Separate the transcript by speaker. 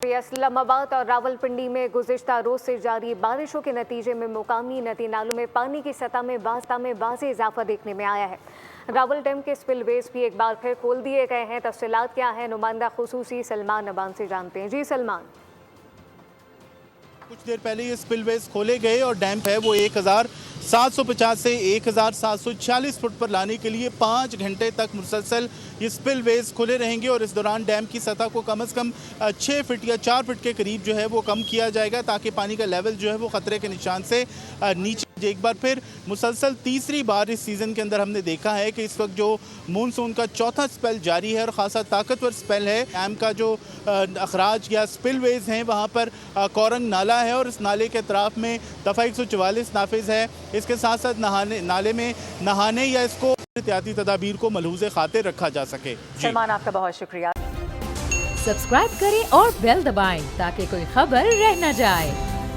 Speaker 1: पे इस्लामाबाद और रावलपिंडी में गुज़िश्ता रोज से जारी बारिशों के नतीजे में मुकामी नदी नालों में पानी की सतह में बाज़ इजाफा देखने में आया है। रावल डैम के स्पिलवेज भी एक बार फिर खोल दिए गए हैं। तफसीलात क्या है, नुमाइंदा खुसूसी सलमान अबान से जानते हैं। जी सलमान।
Speaker 2: कुछ देर पहले ये स्पिलवेज खोले गए और डैम है वो 1750 से 1746 फुट पर लाने के लिए 5 घंटे तक मुसलसल ये स्पिलवेज खुले रहेंगे और इस दौरान डैम की सतह को कम से कम 6 फीट या 4 फीट के करीब जो है वो कम किया जाएगा, ताकि पानी का लेवल जो है वो खतरे के निशान से नीचे। एक बार फिर मुसलसल तीसरी बार इस सीज़न के अंदर हमने देखा है कि इस वक्त जो मानसून का चौथा स्पेल जारी है और ख़ासा ताकतवर स्पेल है। डैम का जो अखराज या स्पिलवेज हैं वहाँ पर कोरंग नाला है और इस नाले के अतराफ में दफ़ा 144 नाफिज है। इसके साथ साथ नाले में नहाने या इसको एहतियाती तदाबीर को मलहूज़े खातिर रखा जा सके।
Speaker 3: सलमान, आपका बहुत शुक्रिया।
Speaker 4: सब्सक्राइब करें और बेल दबाएं ताकि कोई खबर रह न जाए।